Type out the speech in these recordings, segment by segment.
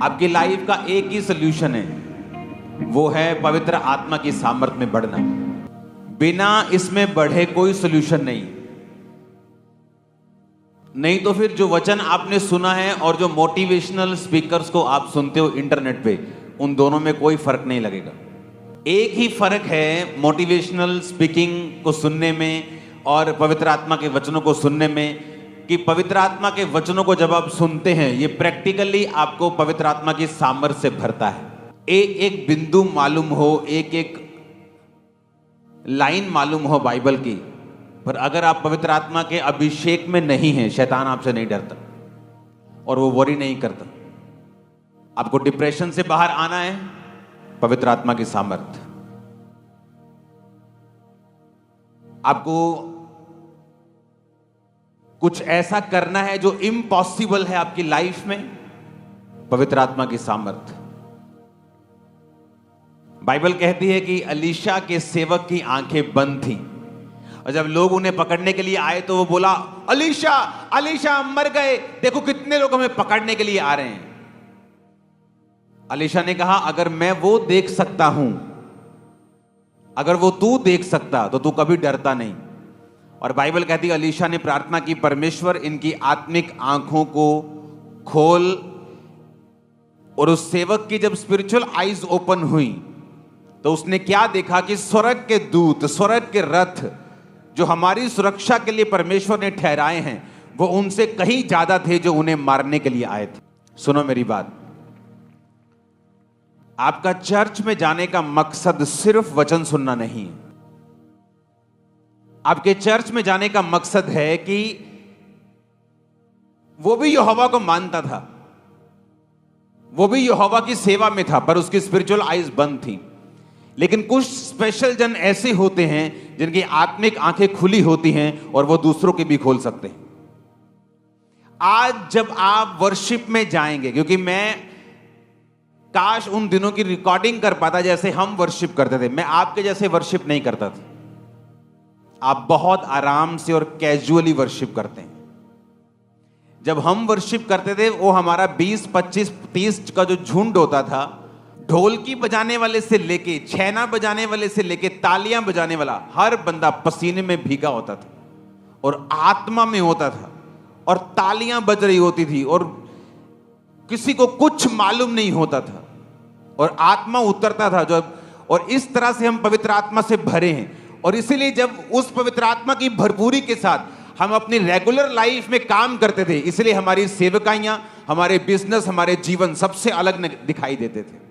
आपकी लाइफ का एक ही सोल्यूशन है, वो है पवित्र आत्मा की सामर्थ में बढ़ना। बिना इसमें बढ़े कोई सोल्यूशन नहीं तो फिर जो वचन आपने सुना है और जो मोटिवेशनल स्पीकर्स को आप सुनते हो इंटरनेट पे, उन दोनों में कोई फर्क नहीं लगेगा। एक ही फर्क है मोटिवेशनल स्पीकिंग को सुनने में और पवित्र आत्मा के वचनों को सुनने में, कि पवित्र आत्मा के वचनों को जब आप सुनते हैं, ये प्रैक्टिकली आपको पवित्र आत्मा की सामर्थ्य से भरता है। एक एक बिंदु मालूम हो, एक एक लाइन मालूम हो बाइबल की, पर अगर आप पवित्र आत्मा के अभिषेक में नहीं हैं, शैतान आपसे नहीं डरता और वो वरी नहीं करता। आपको डिप्रेशन से बाहर आना है, पवित्र आत्मा की सामर्थ्य। आपको कुछ ऐसा करना है जो इम्पॉसिबल है आपकी लाइफ में, पवित्र आत्मा की सामर्थ्य। बाइबल कहती है कि अलीशा के सेवक की आंखें बंद थीं और जब लोग उन्हें पकड़ने के लिए आए तो वो बोला, अलीशा अलीशा मर गए, देखो कितने लोग हमें पकड़ने के लिए आ रहे हैं। अलीशा ने कहा, अगर मैं वो देख सकता हूं, अगर वो तू देख सकता तो तू कभी डरता नहीं। और बाइबल कहती है अलीशा ने प्रार्थना की, परमेश्वर इनकी आत्मिक आंखों को खोल। और उस सेवक की जब स्पिरिचुअल आईज ओपन हुई तो उसने क्या देखा कि स्वर्ग के दूत, स्वर्ग के रथ जो हमारी सुरक्षा के लिए परमेश्वर ने ठहराए हैं, वो उनसे कहीं ज्यादा थे जो उन्हें मारने के लिए आए थे। सुनो मेरी बात, आपका चर्च में जाने का मकसद सिर्फ वचन सुनना नहीं है। आपके चर्च में जाने का मकसद है कि वो भी यहोवा को मानता था, वो भी यहोवा की सेवा में था, पर उसकी स्पिरिचुअल आईज बंद थी। लेकिन कुछ स्पेशल जन ऐसे होते हैं जिनकी आत्मिक आंखें खुली होती हैं और वो दूसरों की भी खोल सकते हैं। आज जब आप वर्शिप में जाएंगे, क्योंकि मैं काश उन दिनों की रिकॉर्डिंग कर पाता जैसे हम वर्शिप करते थे। मैं आपके जैसे वर्शिप नहीं करता था। आप बहुत आराम से और कैजुअली वर्शिप करते हैं। जब हम वर्शिप करते थे, वो हमारा 20, 25, 30 का जो झुंड होता था, ढोलकी बजाने वाले से लेके, छैना बजाने वाले से लेके, तालियां बजाने वाला, हर बंदा पसीने में भीगा होता था और आत्मा में होता था और तालियां बज रही होती थी और किसी को कुछ मालूम नहीं होता था और आत्मा उतरता था जब। और इस तरह से हम पवित्र आत्मा से भरे हैं। और इसीलिए जब उस पवित्र आत्मा की भरपूरी के साथ हम अपनी रेगुलर लाइफ में काम करते थे, इसलिए हमारी सेवकाइयां, हमारे बिजनेस, हमारे जीवन सबसे अलग दिखाई देते थे।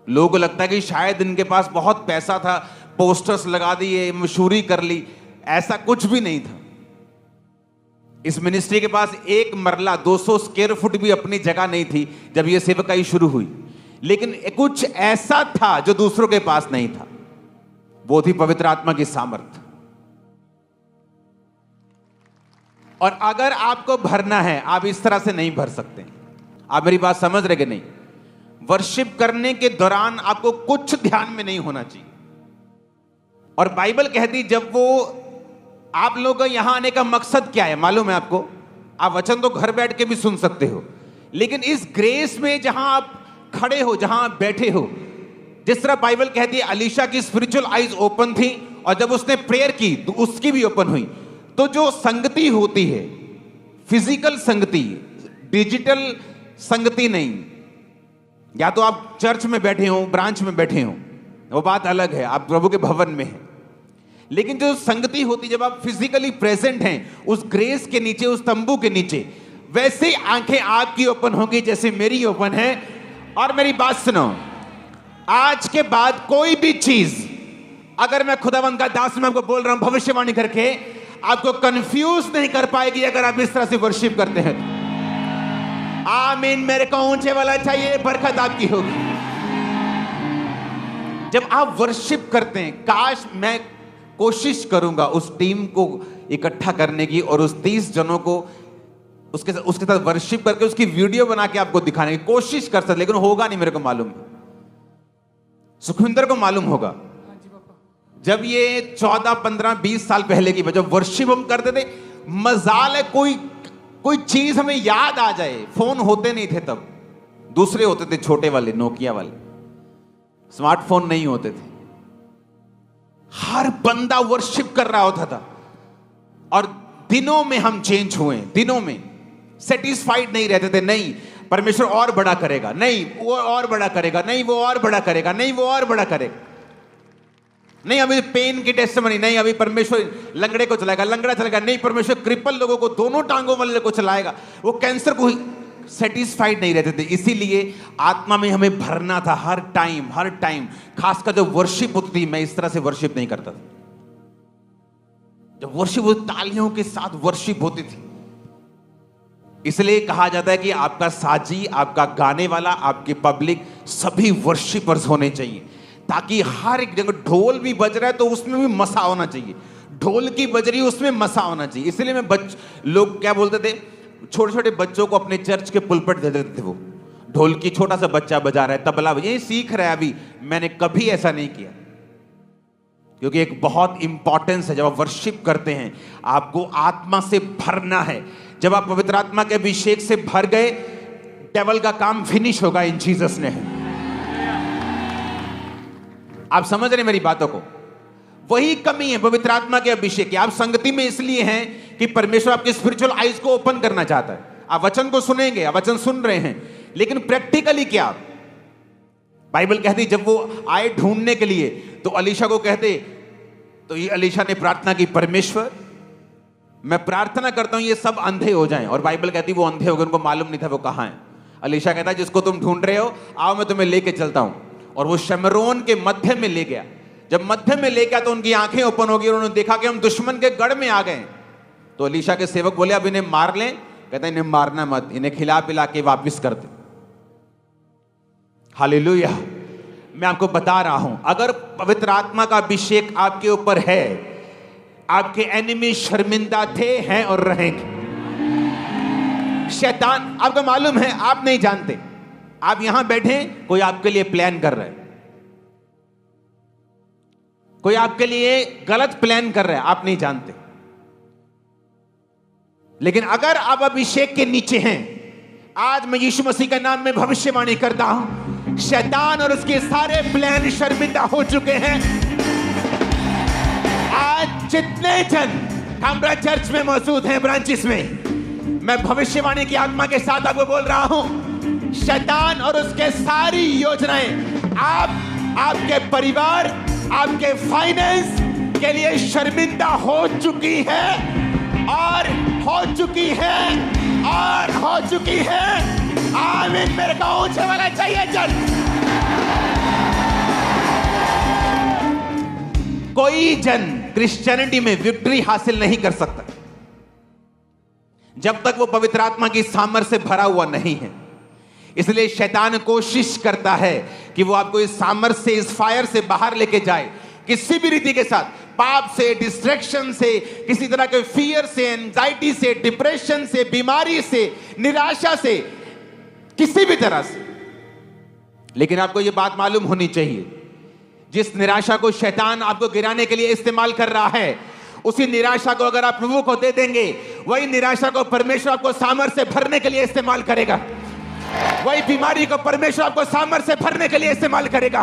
लोगों को लगता है कि शायद इनके पास बहुत पैसा था, पोस्टर्स लगा दिए, मशहूरी कर ली। ऐसा कुछ भी नहीं था। इस मिनिस्ट्री के पास एक मरला 200 स्क्वायर फुट भी अपनी जगह नहीं थी जब यह सेवकाई शुरू हुई। लेकिन कुछ ऐसा था जो दूसरों के पास नहीं था, वो थी पवित्र आत्मा की सामर्थ। और अगर आपको भरना है, आप इस तरह से नहीं भर सकते। आप मेरी बात समझ रहे कि नहीं? वर्शिप करने के दौरान आपको कुछ ध्यान में नहीं होना चाहिए। और बाइबल कहती, जब वो आप लोगों का यहां आने का मकसद क्या है मालूम है आपको? आप वचन तो घर बैठ के भी सुन सकते हो, लेकिन इस ग्रेस में जहां आप खड़े हो, जहां आप बैठे हो, जिस तरह बाइबल कहती है अलीशा की स्पिरिचुअल आईज ओपन थी और जब उसने प्रेयर की तो उसकी भी ओपन हुई। तो जो संगति होती है, फिजिकल संगति, डिजिटल संगति नहीं, या तो आप चर्च में बैठे हो, ब्रांच में बैठे हो, वो बात अलग है, आप प्रभु के भवन में हैं। लेकिन जो संगति होती, जब आप फिजिकली प्रेजेंट हैं उस ग्रेस के नीचे, उस तंबू के नीचे, वैसे आंखें आपकी ओपन होंगी जैसे मेरी ओपन है। और मेरी बात सुनो, आज के बाद कोई भी चीज, अगर मैं खुदावंद का दास मैं आपको बोल रहा हूं भविष्यवाणी करके, आपको कंफ्यूज नहीं कर पाएगी अगर आप इस तरह से वर्शिप करते हैं। आमीन। मेरे को ऊंचे वाला चाहिए, बरकत आपकी होगी। जब आप वर्शिप करते हैं, काश मैं कोशिश करूंगा उस टीम को इकट्ठा करने की और उस 30 जनों को उसके साथ वर्शिप करके उसकी वीडियो बना के आपको दिखाने की कोशिश कर सकते, लेकिन होगा नहीं। मेरे को मालूम है, सुखविंदर को मालूम होगा। जब ये 14, 15, 20 साल पहले की जब वर्शिप हम करते थे, मजाल है कोई चीज हमें याद आ जाए। फोन होते नहीं थे तब, दूसरे होते थे, छोटे वाले, नोकिया वाले, स्मार्टफोन नहीं होते थे। हर बंदा वर्शिप कर रहा होता था। और दिनों में हम चेंज हुए, दिनों में सेटिस्फाइड नहीं रहते थे। नहीं, परमेश्वर और बड़ा करेगा, नहीं वो और बड़ा करेगा, नहीं वो और बड़ा करेगा, नहीं वो और बड़ा करेगा, नहीं अभी पेन की टेस्टिमनी, नहीं अभी परमेश्वर लंगड़े को चलाएगा, लंगड़ा चलाएगा, नहीं परमेश्वर क्रिपल लोगों को, दोनों टांगों वाले को चलाएगा। वो कैंसर को सेटिस्फाइड नहीं रहते थे। इसीलिए आत्मा में हमें भरना था हर टाइम, हर टाइम। खासकर जब वर्शिप होती थी, मैं इस तरह से वर्शिप नहीं करता था। जब वर्शिप होती, तालियों के साथ वर्शिप होती थी। इसलिए कहा जाता है कि आपका साजी, आपका गाने वाला, आपके पब्लिक सभी वर्शिपर्स होने चाहिए, ताकि हर एक जगह ढोल भी बज रहा है तो उसमें भी मसा होना चाहिए, ढोल की बज रही है उसमें मसा होना चाहिए। इसलिए मैं लोग क्या बोलते थे, छोटे छोटे बच्चों को अपने चर्च के पुलपट दे देते थे। वो ढोल की छोटा सा बच्चा बजा रहा है, तबला ये सीख रहा है अभी। मैंने कभी ऐसा नहीं किया, क्योंकि एक बहुत इंपॉर्टेंस है। जब आप वर्शिप करते हैं, आपको आत्मा से भरना है। जब आप पवित्र आत्मा के अभिषेक से भर गए, डेविल का काम फिनिश होगा इन जीसस ने। आप समझ रहे मेरी बातों को? वही कमी है पवित्र आत्मा के अभिषेक की। आप संगति में इसलिए हैं कि परमेश्वर आपके स्पिरिचुअल आईज को ओपन करना चाहता है। आप वचन को सुनेंगे, आप वचन सुन रहे हैं, लेकिन प्रैक्टिकली क्या? बाइबल कहती जब वो आए ढूंढने के लिए तो अलीशा को कहते, तो ये अलीशा ने प्रार्थना की, परमेश्वर मैं प्रार्थना करता हूं ये सब अंधे हो जाएं। और बाइबल कहती वो अंधे हो गए, उनको मालूम नहीं था वो कहां है। अलीशा कहता है जिसको तुम ढूंढ रहे हो, आओ मैं तुम्हें लेके चलता हूं। और वो शमरोन के मध्य में ले गया। जब मध्य में ले गया तो उनकी आंखें ओपन हो गई, उन्होंने देखा कि हम दुश्मन के गढ़ में आ गए। तो अलीशा के सेवक बोले अब इन्हें मार लें। कहते इन्हें मारना मत, इन्हें खिला पिला के वापिस कर दे। हालेलुया। मैं आपको बता रहा हूं, अगर पवित्र आत्मा का अभिषेक आपके ऊपर है, आपके एनिमी शर्मिंदा थे, हैं और रहेंगे। शैतान, आपको मालूम है, आप नहीं जानते, आप यहां बैठे, कोई आपके लिए प्लान कर रहा है, कोई आपके लिए गलत प्लान कर रहा है, आप नहीं जानते। लेकिन अगर आप अभिषेक के नीचे हैं, आज मैं यीशु मसीह के नाम में भविष्यवाणी करता हूं, शैतान और उसके सारे प्लान शर्मिंदा हो चुके हैं। आज जितने जन हमरा चर्च में मौजूद हैं, ब्रांचेस में, मैं भविष्यवाणी की आत्मा के साथ आपको बोल रहा हूं, शैतान और उसके सारी योजनाएं आपके परिवार, आपके फाइनेंस के लिए शर्मिंदा हो चुकी है और हो चुकी है और हो चुकी है। आमीन। मेरे को ऊंचे वाला चाहिए चर्च। कोई जन क्रिश्चियनिटी में विक्ट्री हासिल नहीं कर सकता जब तक वो पवित्र आत्मा की सामर्थ्य से भरा हुआ नहीं है। इसलिए शैतान कोशिश करता है कि वो आपको इस सामर्थ्य से, इस फायर से बाहर लेके जाए, किसी भी रीति के साथ, पाप से, डिस्ट्रैक्शन से, किसी तरह के फियर से, एंजाइटी से, डिप्रेशन से, बीमारी से, निराशा से, किसी भी तरह से। लेकिन आपको यह बात मालूम होनी चाहिए, जिस निराशा को शैतान आपको गिराने के लिए इस्तेमाल कर रहा है, उसी निराशा को अगर आप प्रभु को दे देंगे, वही निराशा को परमेश्वर आपको सामर्थ्य से भरने के लिए इस्तेमाल करेगा। वही बीमारी को परमेश्वर आपको सामर्थ्य से भरने के लिए इस्तेमाल करेगा।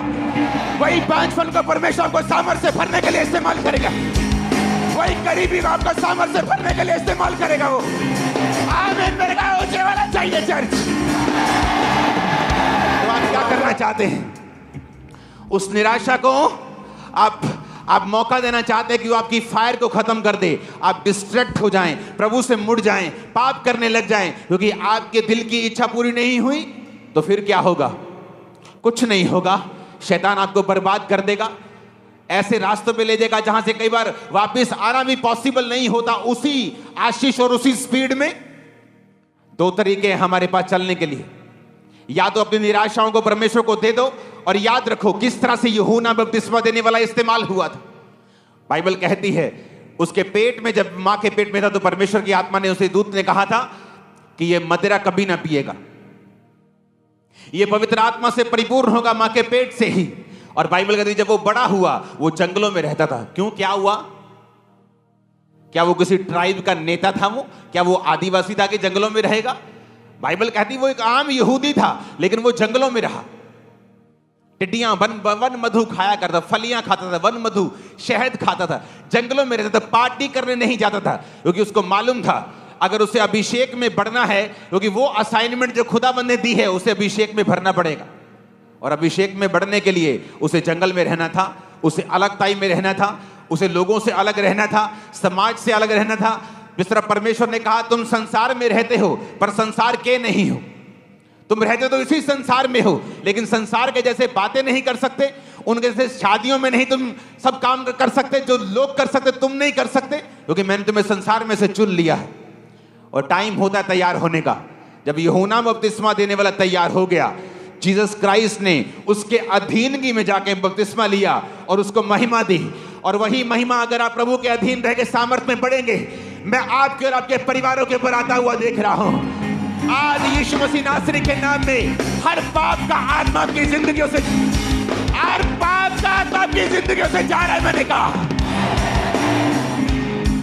वही पांचपन को परमेश्वर आपको सामर्थ्य से भरने के लिए इस्तेमाल करेगा। वही गरीबी को आपको सामर्थ्य से भरने के लिए इस्तेमाल करेगा वो। आमीन। मेरे को ऊंचे वाला चाहिए चर्च। तो आप क्या करना चाहते हैं? उस निराशा को आप मौका देना चाहते हैं कि वो आपकी फायर को खत्म कर दे, आप डिस्ट्रैक्ट हो जाएं, प्रभु से मुड़ जाएं, पाप करने लग जाएं, क्योंकि आपके दिल की इच्छा पूरी नहीं हुई तो फिर क्या होगा? कुछ नहीं होगा। शैतान आपको बर्बाद कर देगा, ऐसे रास्तों पे ले जाएगा जहां से कई बार वापस आना भी पॉसिबल नहीं होता। उसी आशीष और उसी स्पीड में दो तरीके हैं हमारे पास चलने के लिए। या तो अपनी निराशाओं को परमेश्वर को दे दो, और याद रखो किस तरह से यूहन्ना बपतिस्मा देने वाला इस्तेमाल हुआ था। बाइबल कहती है उसके पेट में, जब मां के पेट में था, तो परमेश्वर की आत्मा ने, उसे दूत ने कहा था कि यह मदिरा कभी ना पिएगा, यह पवित्र आत्मा से परिपूर्ण होगा मां के पेट से ही। और बाइबल कहती है जब वो बड़ा हुआ, वो जंगलों में रहता था। क्यों? क्या हुआ? क्या वो किसी ट्राइब का नेता था? वो क्या वो आदिवासी था कि जंगलों में रहेगा? बाइबल कहती वो एक आम यहूदी था, लेकिन वो जंगलों में रहा। टिड्डियां वन मधु खाया करता, फलियां खाता था, वन मधु शहद खाता था, जंगलों में रहता था, पार्टी करने नहीं जाता था, क्योंकि उसको मालूम था अगर उसे अभिषेक में बढ़ना है, क्योंकि वो असाइनमेंट जो खुदाबंद ने दी है उसे अभिषेक में भरना पड़ेगा। और अभिषेक में बढ़ने के लिए उसे जंगल में रहना था, उसे अलगताई में रहना था, उसे लोगों से अलग रहना था, समाज से अलग रहना था। जिस तरह परमेश्वर ने कहा तुम संसार में रहते हो पर संसार के नहीं हो, तुम रहते तो इसी संसार में हो, लेकिन संसार के जैसे बातें नहीं कर सकते, उनके जैसे शादियों में नहीं तुम सब काम कर सकते, जो लोग कर सकते तुम नहीं कर सकते, क्योंकि मैंने तुम्हें संसार में से चुन लिया है। और टाइम होता है तैयार होने का। जब यूहन्ना बपतिस्मा देने वाला तैयार हो गया, जीसस क्राइस्ट ने उसके अधीनगी में जाके बपतिस्मा लिया और उसको महिमा दी। और वही महिमा अगर आप प्रभु के अधीन रह के सामर्थ में बढ़ेंगे, मैं आपके और आपके परिवारों के ऊपर आता हुआ देख रहा हूं। आज यीशु मसीह नासरी के नाम में हर पाप का आत्मा आपकी जिंदगियों से, हर पाप का आत्मा आपकी जिंदगियों से जा रहा है। मैंने कहा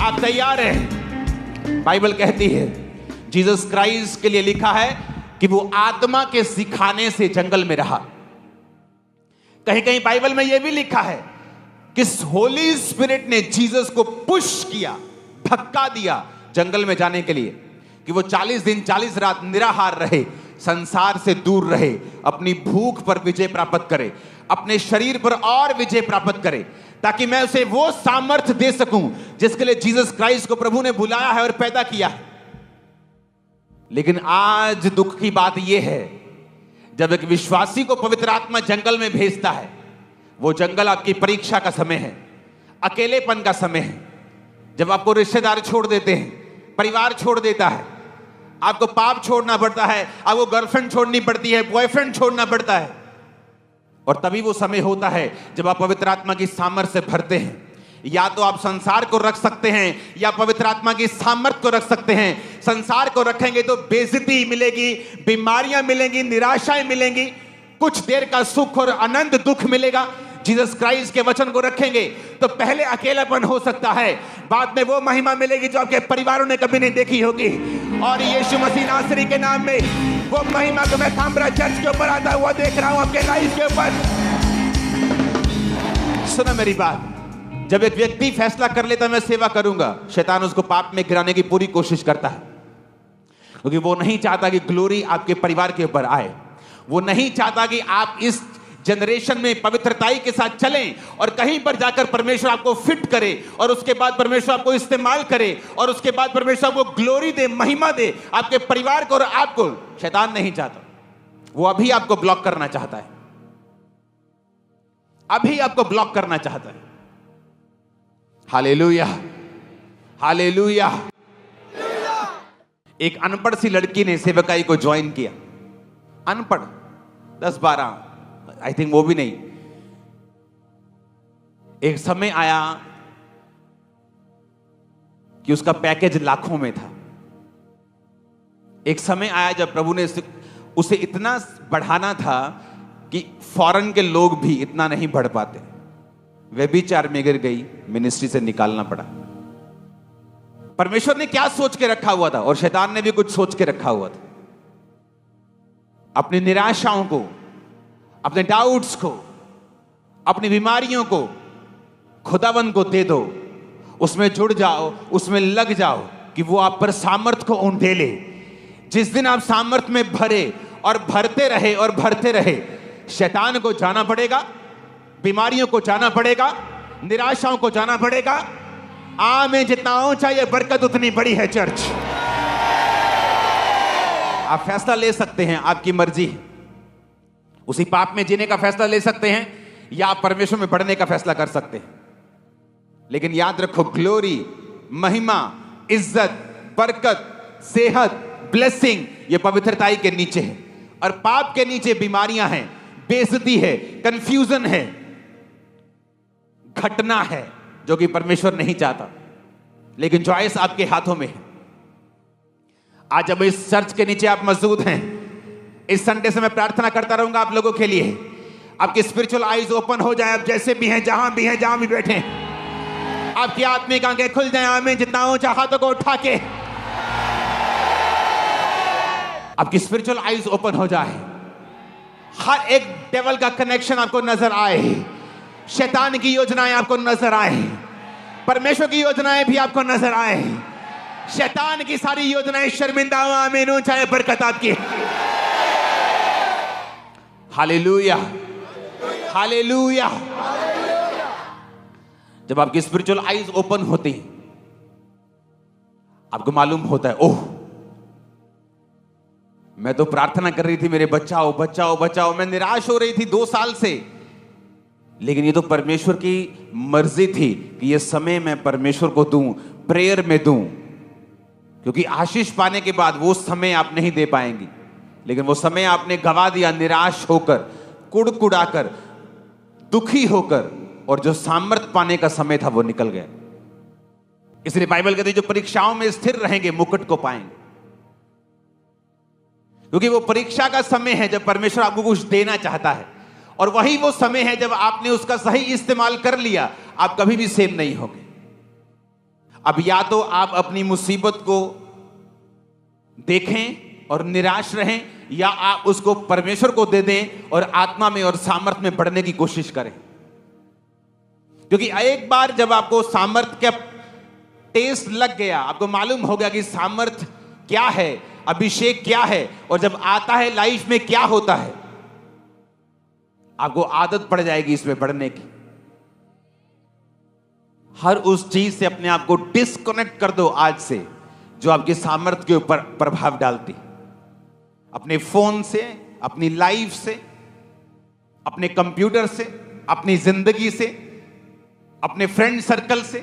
आप तैयार हैं? बाइबल कहती है जीसस क्राइस्ट के लिए लिखा है कि वो आत्मा के सिखाने से जंगल में रहा। कहीं कहीं बाइबल में यह भी लिखा है कि होली स्पिरिट ने जीसस को पुश किया, धक्का दिया जंगल में जाने के लिए, कि वो 40 दिन 40 रात निराहार रहे, संसार से दूर रहे, अपनी भूख पर विजय प्राप्त करे, अपने शरीर पर और विजय प्राप्त करे, ताकि मैं उसे वो सामर्थ्य दे सकूं जिसके लिए जीसस क्राइस्ट को प्रभु ने बुलाया है और पैदा किया है। लेकिन आज दुख की बात यह है, जब एक विश्वासी को पवित्र आत्मा जंगल में भेजता है, वो जंगल आपकी परीक्षा का समय है, अकेलेपन का समय है, जब आपको रिश्तेदार छोड़ देते हैं, परिवार छोड़ देता है, आपको पाप छोड़ना पड़ता है, आपको गर्लफ्रेंड छोड़नी पड़ती है, बॉयफ्रेंड छोड़ना पड़ता है। और तभी वो समय होता है जब आप पवित्र आत्मा की सामर्थ्य से भरते हैं। या तो आप संसार को रख सकते हैं या पवित्र आत्मा की सामर्थ्य को रख सकते हैं। संसार को रखेंगे तो बेइज्जती मिलेगी, बीमारियां मिलेंगी, निराशाएं मिलेंगी, कुछ देर का सुख और अनंत दुख मिलेगा। जीसस क्राइस्ट के वचन को रखेंगे तो पहले अकेलापन हो सकता है, बाद में वो महिमा मिलेगी जो आपके परिवारों ने कभी नहीं देखी होगी। और यीशु मसीह नासरी के नाम में वो महिमा को मैं काम्ब्रा चर्च के ऊपर आता हुआ देख रहा हूं, आपके लाइफ के ऊपर। सुनो मेरी बात, जब एक व्यक्ति फैसला कर लेता मैं सेवा करूंगा, शैतान उसको पाप में गिराने की पूरी कोशिश करता है, क्योंकि वो नहीं चाहता कि ग्लोरी आपके परिवार के ऊपर आए। वो नहीं चाहता कि आप इस जनरेशन में पवित्रताई के साथ चलें और कहीं पर जाकर परमेश्वर आपको फिट करे और उसके बाद परमेश्वर आपको इस्तेमाल करे और उसके बाद परमेश्वर आपको ग्लोरी दे, महिमा दे आपके परिवार को और आपको। शैतान नहीं चाहता, वो अभी आपको ब्लॉक करना चाहता है, अभी आपको ब्लॉक करना चाहता है। Hallelujah, hallelujah. एक अनपढ़ सी लड़की ने सेवकाई को ज्वाइन किया, अनपढ़ 10-12, आई थिंक वो भी नहीं। एक समय आया कि उसका पैकेज लाखों में था। एक समय आया जब प्रभु ने उसे इतना बढ़ाना था कि फॉरेन के लोग भी इतना नहीं बढ़ पाते। व्यभिचार में गिर गई, मिनिस्ट्री से निकालना पड़ा। परमेश्वर ने क्या सोच के रखा हुआ था और शैतान ने भी कुछ सोच के रखा हुआ था। अपनी निराशाओं को, अपने डाउट्स को, अपनी बीमारियों को खुदावंद को दे दो, उसमें जुड़ जाओ, उसमें लग जाओ कि वो आप पर सामर्थ को उंडेले। जिस दिन आप सामर्थ में भरे और भरते रहे और भरते रहे, शैतान को जाना पड़ेगा, बीमारियों को जाना पड़ेगा, निराशाओं को जाना पड़ेगा। आमें जितना ऊंचा ये बरकत उतनी बड़ी है चर्च। आप फैसला ले सकते हैं, आपकी मर्जी। उसी पाप में जीने का फैसला ले सकते हैं या आप परमेश्वर में बढ़ने का फैसला कर सकते हैं। लेकिन याद रखो, ग्लोरी, महिमा, इज्जत, बरकत, सेहत, ब्लेसिंग ये पवित्रताई के नीचे है। और पाप के नीचे बीमारियां हैं, बेइज्जती है, कंफ्यूजन है, घटना है, जो कि परमेश्वर नहीं चाहता। लेकिन चॉइस आपके हाथों में है। आज जब इस चर्च के नीचे आप मौजूद हैं, इस संडे से मैं प्रार्थना करता रहूंगा आप लोगों के लिए, आपकी स्पिरिचुअल आईज ओपन हो जाए। आप जैसे भी हैं, जहां भी हैं, जहां भी बैठे हैं, आपकी आत्मिक आंखें खुल जाएं। आमीन। जितना ऊंचा हाथों को उठा के आपकी स्पिरिचुअल आईज ओपन हो जाए। हर एक डेविल का कनेक्शन आपको नजर आए, शैतान की योजनाएं आपको नजर आए, परमेश्वर की योजनाएं भी आपको नजर आए। शैतान की सारी योजनाएं शर्मिंदा हो। आमीन। ऊंचाई बरकत आपकी। Hallelujah, hallelujah. जब आपकी स्पिरिचुअल आईज ओपन होती हैं, आपको मालूम होता है, ओह, मैं तो प्रार्थना कर रही थी मेरे बचाओ बचाओ बचाओ, मैं निराश हो रही थी 2 साल से, लेकिन ये तो परमेश्वर की मर्जी थी कि ये समय मैं परमेश्वर को दूं, प्रेयर में दूं, क्योंकि आशीष पाने के बाद वो समय आप नहीं दे पाएंगी, लेकिन वो समय आपने गवा दिया निराश होकर, कुड़कुड़ाकर, दुखी होकर, और जो सामर्थ पाने का समय था वो निकल गया। इसलिए बाइबल कहती है जो परीक्षाओं में स्थिर रहेंगे मुकुट को पाएंगे, क्योंकि वो परीक्षा का समय है जब परमेश्वर आपको कुछ देना चाहता है, और वही वो समय है जब आपने उसका सही इस्तेमाल कर लिया, आप कभी भी सेम नहीं होंगे। अब या तो आप अपनी मुसीबत को देखें और निराश रहें, या आप उसको परमेश्वर को दे दें और आत्मा में और सामर्थ में बढ़ने की कोशिश करें। क्योंकि एक बार जब आपको सामर्थ का टेस्ट लग गया, आपको मालूम हो गया कि सामर्थ क्या है, अभिषेक क्या है, और जब आता है लाइफ में क्या होता है, आपको आदत पड़ जाएगी इसमें बढ़ने की। हर उस चीज से अपने आप को डिस्कनेक्ट कर दो आज से जो आपके सामर्थ्य के ऊपर प्रभाव डालती। अपने फोन से, अपनी लाइफ से, अपने कंप्यूटर से, अपनी जिंदगी से, अपने फ्रेंड सर्कल से,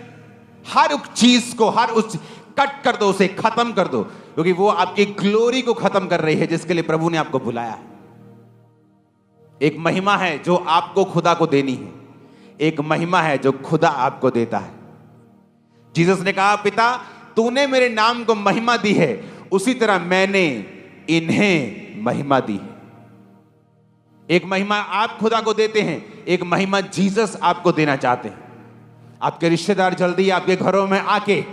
हर उस चीज को, हर उस कट कर दो, उसे खत्म कर दो, क्योंकि वो आपकी ग्लोरी को खत्म कर रही है जिसके लिए प्रभु ने आपको बुलाया है। एक महिमा है जो आपको खुदा को देनी है, एक महिमा है जो खुदा आपको देता है। जीसस ने कहा, पिता तूने मेरे नाम को महिमा दी है, उसी तरह मैंने इन्हें महिमा दी है। एक महिमा आप खुदा को देते हैं, एक महिमा जीसस आपको देना चाहते हैं। आपके रिश्तेदार जल्दी आपके घरों में आके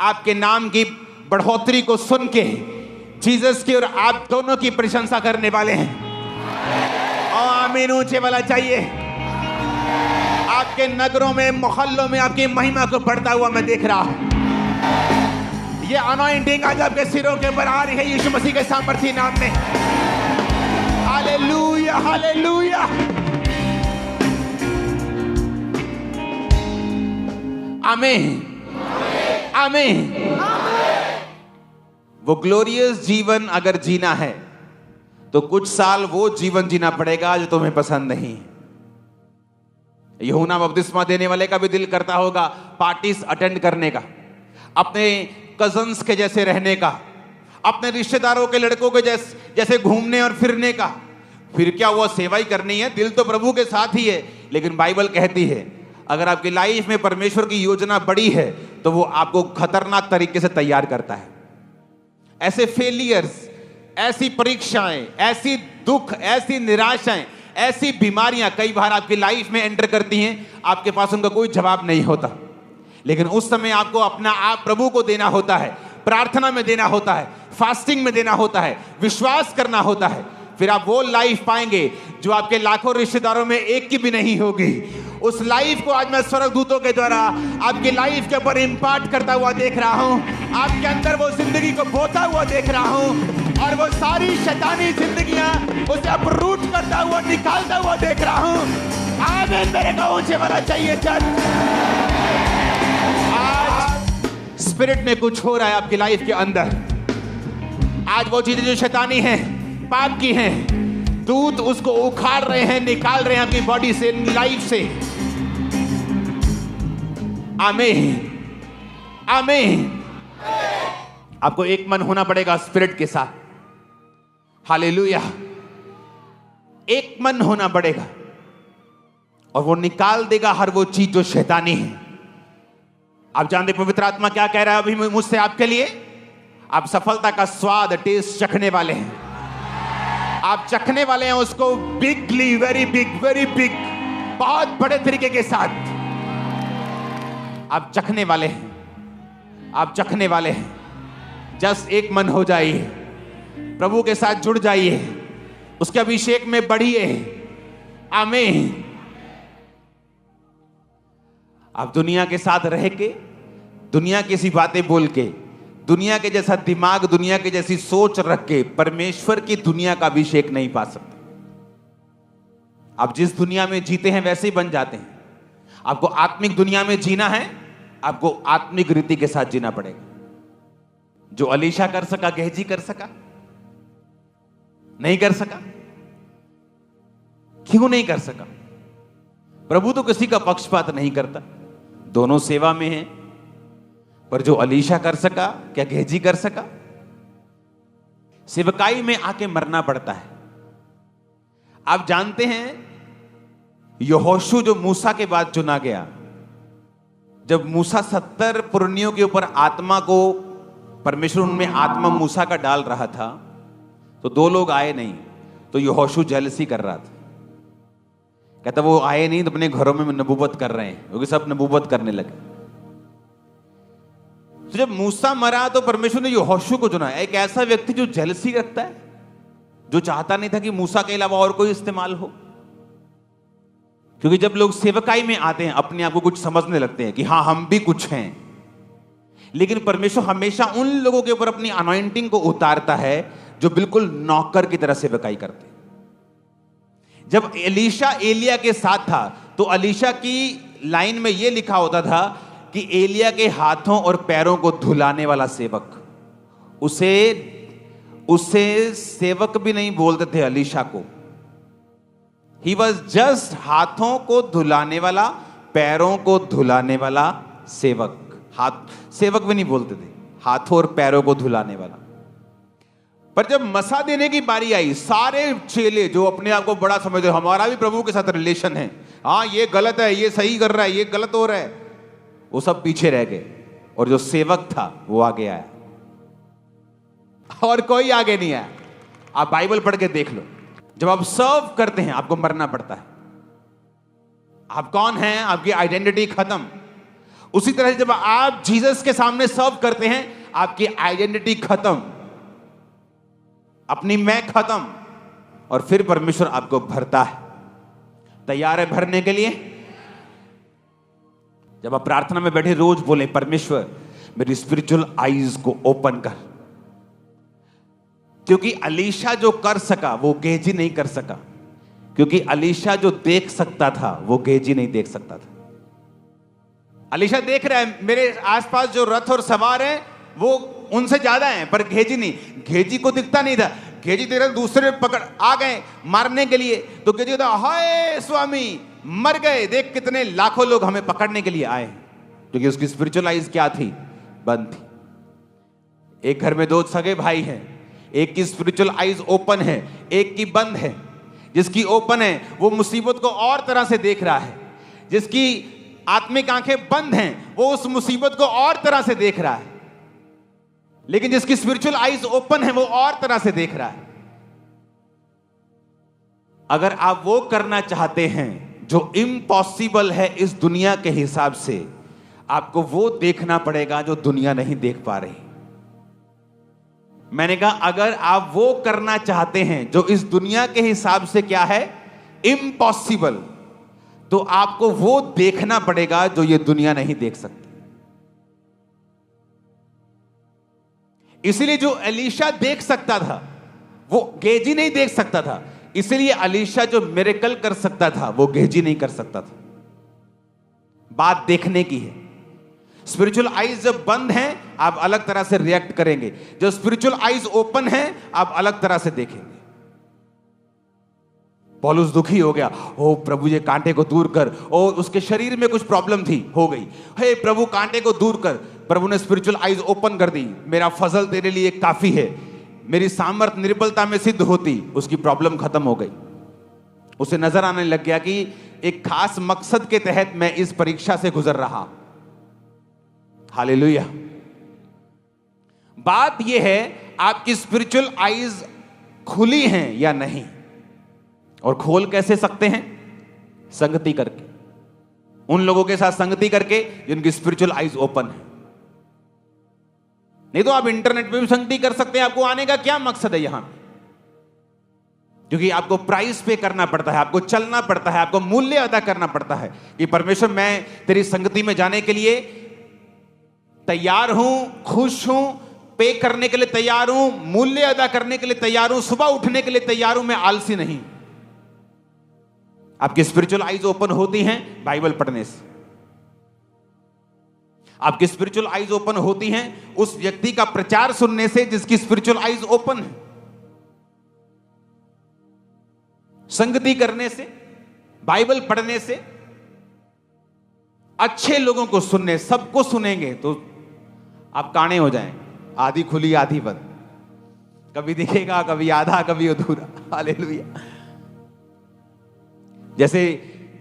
आपके नाम की बढ़ोतरी को सुन के जीसस की और आप दोनों की प्रशंसा करने वाले हैं। और आमीन ऊंचे वाला चाहिए। आपके नगरों में, मोहल्लों में आपकी महिमा को बढ़ता हुआ मैं देख रहा हूं। ये अनॉइंटिंग आज आपके सिरों के ऊपर आ रही है यीशु मसीह के सामर्थी नाम में। Hallelujah, hallelujah. आमीन, आमीन। वो ग्लोरियस जीवन अगर जीना है तो कुछ साल वो जीवन जीना पड़ेगा जो तुम्हें पसंद नहीं है। यूहन्ना बपतिस्मा देने वाले का भी दिल करता होगा पार्टीज अटेंड करने का, अपने कजन्स के जैसे रहने का, अपने रिश्तेदारों के लड़कों के जैसे घूमने और फिरने का। फिर क्या वो सेवा ही करनी है? दिल तो प्रभु के साथ ही है, लेकिन बाइबल कहती है अगर आपकी लाइफ में परमेश्वर की योजना बड़ी है तो वो आपको खतरनाक तरीके से तैयार करता है। ऐसे फेलियर्स, ऐसी परीक्षाएं, ऐसी दुख, ऐसी निराशाएं, ऐसी बीमारियां कई बार आपकी लाइफ में एंटर करती हैं, आपके पास उनका कोई जवाब नहीं होता, लेकिन उस समय आपको अपना आप प्रभु को देना होता है, प्रार्थना में देना होता है, फास्टिंग में देना होता है, विश्वास करना होता है। फिर आप वो लाइफ पाएंगे जो आपके लाखों रिश्तेदारों में एक की भी नहीं होगी। उस लाइफ को आज मैं स्वर्गदूतों के द्वारा आपकी लाइफ के ऊपर इम्पार्ट करता हुआ देख रहा हूं। आपके अंदर वो जिंदगी को बोता हुआ देख रहा हूं, और वो सारी शैतानी जिंदगियां उसे अपरूट करता हुआ, निकालता हुआ देख रहा हूं। आमीन। मेरे को ऊंचे वाला चाहिए चर्च। आज स्पिरिट में कुछ हो रहा है आपकी लाइफ के अंदर। आज वो चीजें जो शैतानी हैं, पाप की हैं, दूत उसको उखाड़ रहे हैं, निकाल रहे हैं आपकी बॉडी से, लाइफ से। आमीन, आमीन। आपको एक मन होना पड़ेगा स्पिरिट के साथ। हालेलुया। एक मन होना पड़ेगा और वो निकाल देगा हर वो चीज जो शैतानी है। आप जानते पवित्र आत्मा क्या कह रहा है अभी मुझसे आपके लिए? आप सफलता का स्वाद, टेस्ट चखने वाले हैं। आप चखने वाले हैं उसको बिगली, वेरी बिग, बहुत बड़े तरीके के साथ। आप चखने वाले हैं, आप चखने वाले हैं। जस्ट एक मन हो जाइए, प्रभु के साथ जुड़ जाइए, उसके अभिषेक में बढ़िए। आमीन। आप दुनिया के साथ रह के, दुनिया की सी बातें बोल के, दुनिया के जैसा दिमाग, दुनिया की जैसी सोच रख के परमेश्वर की दुनिया का अभिषेक नहीं पा सकते। आप जिस दुनिया में जीते हैं वैसे ही बन जाते हैं। आपको आत्मिक दुनिया में जीना है, आपको आत्मिक रीति के साथ जीना पड़ेगा। जो अलीशा कर सका, गेहजी कर सका? नहीं कर सका। क्यों नहीं कर सका? प्रभु तो किसी का पक्षपात नहीं करता, दोनों सेवा में हैं। पर जो अलीशा कर सका, क्या गेहजी कर सका? सेवकाई में आके मरना पड़ता है। आप जानते हैं यहोशू जो मूसा के बाद चुना गया, जब मूसा 70 पुरनियों के ऊपर आत्मा को, परमेश्वर उनमें आत्मा मूसा का डाल रहा था, तो 2 लोग आए नहीं, तो यहोशू जेलसी कर रहा था। कहता वो आए नहीं तो अपने घरों में नबूवत कर रहे हैं, क्योंकि सब नबूवत करने लगे। तो जब मूसा मरा तो परमेश्वर ने यहोशू को चुना। एक ऐसा व्यक्ति जो जेलसी रखता है, जो चाहता नहीं था कि मूसा के अलावा और कोई इस्तेमाल हो। क्योंकि जब लोग सेवकाई में आते हैं, अपने आप को कुछ समझने लगते हैं कि हाँ हम भी कुछ हैं, लेकिन परमेश्वर हमेशा उन लोगों के ऊपर अपनी अनॉइंटिंग को उतारता है जो बिल्कुल नौकर की तरह सेवकाई करते हैं। जब एलीशा एलिया के साथ था तो एलीशा की लाइन में यह लिखा होता था कि एलिया के हाथों और पैरों को धुलाने वाला सेवक। उसे सेवक भी नहीं बोलते थे एलीशा को। ही वॉज जस्ट हाथों को धुलाने वाला, पैरों को धुलाने वाला सेवक। हाथ सेवक भी नहीं बोलते थे, हाथों और पैरों को धुलाने वाला। पर जब मसा देने की बारी आई, सारे चेले जो अपने आप को बड़ा समझते, हमारा भी प्रभु के साथ रिलेशन है, हाँ ये गलत है, ये सही कर रहा है, ये गलत हो रहा है, वो सब पीछे रह गए। और जो सेवक था वो आगे आया, और कोई आगे नहीं आया। आप बाइबल पढ़ के देख लो, जब आप सर्व करते हैं आपको मरना पड़ता है। आप कौन हैं, आपकी आइडेंटिटी खत्म। उसी तरह जब आप जीसस के सामने सर्व करते हैं, आपकी आइडेंटिटी खत्म, अपनी मैं खत्म, और फिर परमेश्वर आपको भरता है। तैयार है भरने के लिए? जब आप प्रार्थना में बैठे रोज बोले, परमेश्वर मेरी स्पिरिचुअल आईज को ओपन कर। क्योंकि अलीशा जो कर सका वो गेहजी नहीं कर सका, क्योंकि अलीशा जो देख सकता था वो गेहजी नहीं देख सकता था। अलीशा देख रहा है मेरे आसपास जो रथ और सवार हैं वो उनसे ज्यादा हैं, पर गेहजी नहीं। गेहजी को दिखता नहीं था। गेहजी तेरे दूसरे पकड़ आ गए मारने के लिए, तो गेहजी कहता हाय स्वामी मर गए, देख कितने लाखों लोग हमें पकड़ने के लिए आए। क्योंकि उसकी स्पिरिचुअल आइज क्या थी? बंद थी। एक घर में 2 सगे भाई हैं, एक की स्पिरिचुअल आइज ओपन है, एक की बंद है। जिसकी ओपन है वो मुसीबत को और तरह से देख रहा है, जिसकी आत्मिक आंखें बंद हैं वो उस मुसीबत को और तरह से देख रहा है, लेकिन जिसकी स्पिरिचुअल आइज ओपन है वो और तरह से देख रहा है। अगर आप वो करना चाहते हैं जो इम्पॉसिबल है इस दुनिया के हिसाब से, आपको वो देखना पड़ेगा जो दुनिया नहीं देख पा रही। मैंने कहा अगर आप वो करना चाहते हैं जो इस दुनिया के हिसाब से क्या है, इम्पॉसिबल, तो आपको वो देखना पड़ेगा जो ये दुनिया नहीं देख सकती। इसलिए जो एलीशा देख सकता था वो गेहजी नहीं देख सकता था। इसलिए एलीशा जो मिरेकल कर सकता था वो गेहजी नहीं कर सकता था। बात देखने की है। स्पिरिचुअल आइज जब बंद हैं आप अलग तरह से रिएक्ट करेंगे, जो स्पिरिचुअल आइज ओपन है आप अलग तरह से देखेंगे। पौलुस दुखी हो गया, ओ प्रभु ये कांटे को दूर कर। ओ उसके शरीर में कुछ प्रॉब्लम थी, हो गई, हे प्रभु कांटे को दूर कर। प्रभु ने स्पिरिचुअल आइज ओपन कर दी, मेरा फजल तेरे लिए काफी है, मेरी सामर्थ निर्बलता में सिद्ध होती। उसकी प्रॉब्लम खत्म हो गई। उसे नजर आने लग गया कि एक खास मकसद के तहत मैं इस परीक्षा से गुजर रहा। हालेलुया। बात यह है आपकी स्पिरिचुअल आइज खुली हैं या नहीं, और खोल कैसे सकते हैं? संगति करके। उन लोगों के साथ संगति करके जिनकी स्पिरिचुअल आईज ओपन है। नहीं तो आप इंटरनेट पे भी संगति कर सकते हैं, आपको आने का क्या मकसद है यहां? क्योंकि आपको प्राइस पे करना पड़ता है, आपको चलना पड़ता है, आपको मूल्य अदा करना पड़ता है कि परमेश्वर मैं तेरी संगति में जाने के लिए तैयार हूं, खुश हूं, पे करने के लिए तैयार हूं, मूल्य अदा करने के लिए तैयार हूं, सुबह उठने के लिए तैयार हूं, मैं आलसी नहीं। आपकी स्पिरिचुअल आईज ओपन होती हैं बाइबल पढ़ने से। आपकी स्पिरिचुअल आईज ओपन होती हैं उस व्यक्ति का प्रचार सुनने से जिसकी स्पिरिचुअल आईज ओपन है, संगति करने से, बाइबल पढ़ने से, अच्छे लोगों को सुनने। सबको सुनेंगे तो आप काने हो जाएं, आधी खुली आधी बंद, कभी दिखेगा, कभी आधा, कभी अधूरा। हालेलुया। जैसे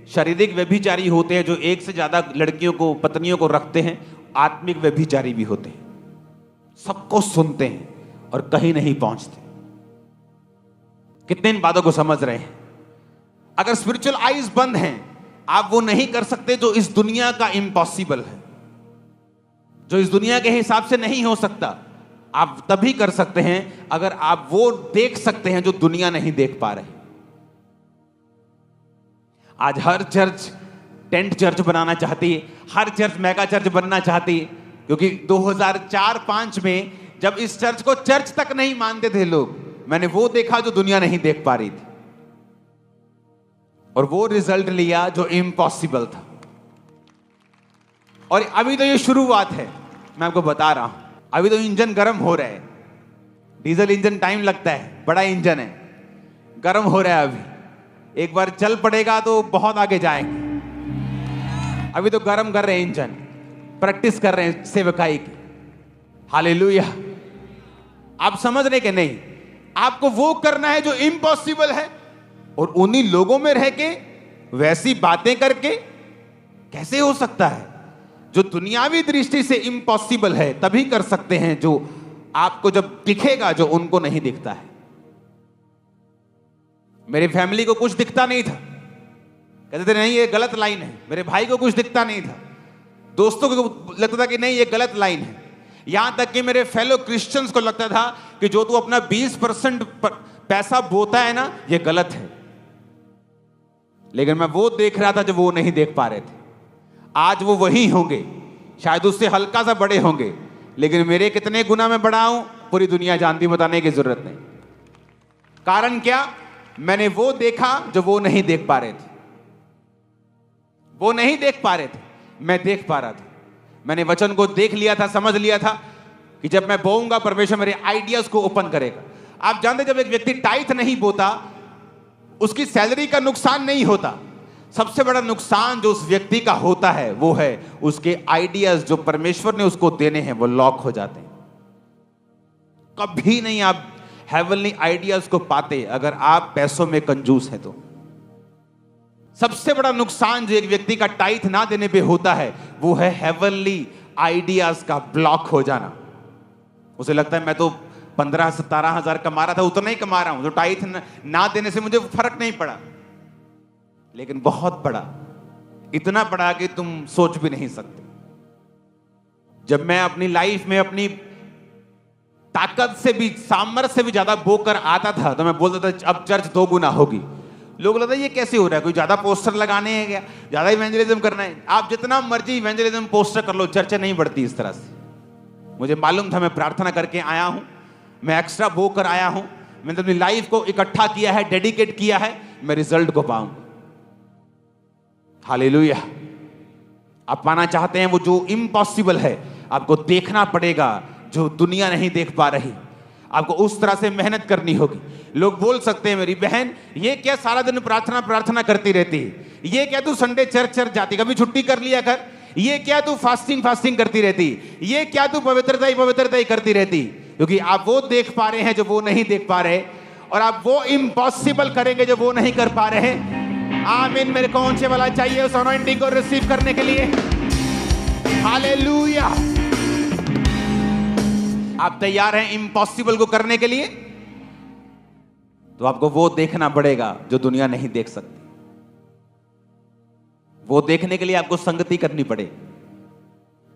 शारीरिक व्यभिचारी होते हैं जो एक से ज्यादा लड़कियों को, पत्नियों को रखते हैं, आत्मिक व्यभिचारी भी होते हैं, सबको सुनते हैं और कहीं नहीं पहुंचते। कितने इन बातों को समझ रहे हैं? अगर स्पिरिचुअल आईज बंद हैं, आप वो नहीं कर सकते जो इस दुनिया का इम्पॉसिबल है, जो इस दुनिया के हिसाब से नहीं हो सकता। आप तभी कर सकते हैं अगर आप वो देख सकते हैं जो दुनिया नहीं देख पा रहे। आज हर चर्च टेंट चर्च बनाना चाहती है, हर चर्च मेगा चर्च बनना चाहती है, क्योंकि 2004-5 में जब इस चर्च को चर्च तक नहीं मानते थे लोग, मैंने वो देखा जो दुनिया नहीं देख पा रही थी, और वो रिजल्ट लिया जो इम्पॉसिबल था। और अभी तो ये शुरुआत है, मैं आपको बता रहा हूं। अभी तो इंजन गर्म हो रहा है, डीजल इंजन टाइम लगता है, बड़ा इंजन है, गर्म हो रहा है। अभी एक बार चल पड़ेगा तो बहुत आगे जाएंगे। अभी तो गर्म कर रहे हैं इंजन, प्रैक्टिस कर रहे हैं सेवकाई की। हालेलुया। आप समझ रहे कि नहीं? आपको वो करना है जो इम्पॉसिबल है, और उन्हीं लोगों में रह के वैसी बातें करके कैसे हो सकता है? जो दुनियावी दृष्टि से इम्पॉसिबल है तभी कर सकते हैं जो आपको जब दिखेगा, जो उनको नहीं दिखता है। मेरी फैमिली को कुछ दिखता नहीं था, कहते थे नहीं ये गलत लाइन है। मेरे भाई को कुछ दिखता नहीं था, दोस्तों को लगता था कि नहीं ये गलत लाइन है। यहां तक कि मेरे फेलो क्रिश्चियंस को लगता था कि जो तू अपना 20% पैसा बोता है ना, ये गलत है। लेकिन मैं वो देख रहा था जो वो नहीं देख पा रहे थे। आज वो वही होंगे, शायद उससे हल्का सा बड़े होंगे, लेकिन मेरे कितने गुना में बड़ा हूं पूरी दुनिया जानती, बताने की जरूरत नहीं। कारण क्या? मैंने वो देखा जो वो नहीं देख पा रहे थे। वो नहीं देख पा रहे थे, मैं देख पा रहा था। मैंने वचन को देख लिया था, समझ लिया था कि जब मैं बोऊंगा परमेश्वर मेरे आइडियाज को ओपन करेगा। आप जानते, जब एक व्यक्ति टाइथ नहीं बोता, उसकी सैलरी का नुकसान नहीं होता। सबसे बड़ा नुकसान जो उस व्यक्ति का होता है वो है उसके आइडियाज जो परमेश्वर ने उसको देने हैं, वो लॉक हो जाते हैं। कभी नहीं आप हेवनली आइडियाज को पाते अगर आप पैसों में कंजूस हैं तो। सबसे बड़ा नुकसान जो एक व्यक्ति का टाइथ ना देने पे होता है वो है हेवनली आइडियाज का ब्लॉक हो जाना। उसे लगता है मैं तो 15-17 हजार कमा रहा था, उतना ही कमा रहा हूं, जो टाइथ ना देने से मुझे फर्क नहीं पड़ा। लेकिन बहुत बड़ा, इतना बड़ा कि तुम सोच भी नहीं सकते। जब मैं अपनी लाइफ में अपनी ताकत से भी, सामर्थ्य से भी ज्यादा बोकर आता था तो मैं बोलता था अब चर्च 2 गुना होगी। लोग लगता है ये कैसे हो रहा है, कोई ज्यादा पोस्टर लगाने हैं क्या, ज्यादा इवेंजलिज्म करना है। आप जितना मर्जी इवेंजलिज्म पोस्टर कर लो, चर्चा नहीं बढ़ती इस तरह से। मुझे मालूम था, मैं प्रार्थना करके आया हूं, मैं एक्स्ट्रा बो कर आया हूं, मैंने अपनी लाइफ को इकट्ठा किया है, डेडिकेट किया है, मैं रिजल्ट को पाऊंगा। हालेलुया। आप पाना चाहते हैं वो जो इम्पॉसिबल है, आपको देखना पड़ेगा जो दुनिया नहीं देख पा रही। आपको उस तरह से मेहनत करनी होगी। लोग बोल सकते हैं मेरी बहन ये क्या सारा दिन प्रार्थना प्रार्थना करती रहती है, ये क्या तू संडे चर्च जाती, कभी छुट्टी कर लिया कर, ये क्या तू फास्टिंग करती रहती, ये क्या तू पवित्रता ही करती रहती। क्योंकि आप वो देख पा रहे हैं जो वो नहीं देख पा रहे, और आप वो इम्पॉसिबल करेंगे जो वो नहीं कर पा रहे। आमीन। मेरे कौन से वाला चाहिए उस अनॉइंटिंग को रिसीव करने के लिए? हालेलुया। आप तैयार हैं इम्पॉसिबल को करने के लिए? तो आपको वो देखना पड़ेगा जो दुनिया नहीं देख सकती। वो देखने के लिए आपको संगति करनी पड़े,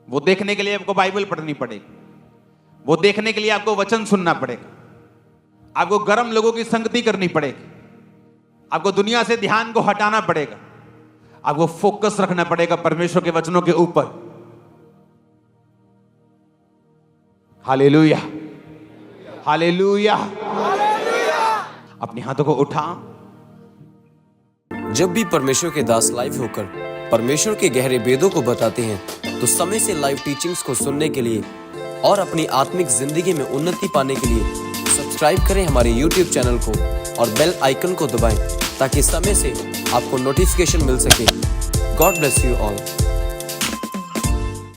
वो देखने के लिए आपको बाइबल पढ़नी पड़ेगी, वो देखने के लिए आपको वचन सुनना पड़ेगा, आपको गर्म लोगों की संगति करनी पड़ेगी, आपको दुनिया से ध्यान को हटाना पड़ेगा, आपको फोकस रखना पड़ेगा परमेश्वर के वचनों के ऊपर। Hallelujah, hallelujah. अपने हाथों को उठा। जब भी परमेश्वर के दास लाइव होकर परमेश्वर के गहरे भेदों को बताते हैं तो समय से लाइव टीचिंग्स को सुनने के लिए और अपनी आत्मिक जिंदगी में उन्नति पाने के लिए सब्सक्राइब करें हमारे YouTube चैनल को और बेल आइकन को दबाएं ताकि समय से आपको नोटिफिकेशन मिल सके। God bless you all.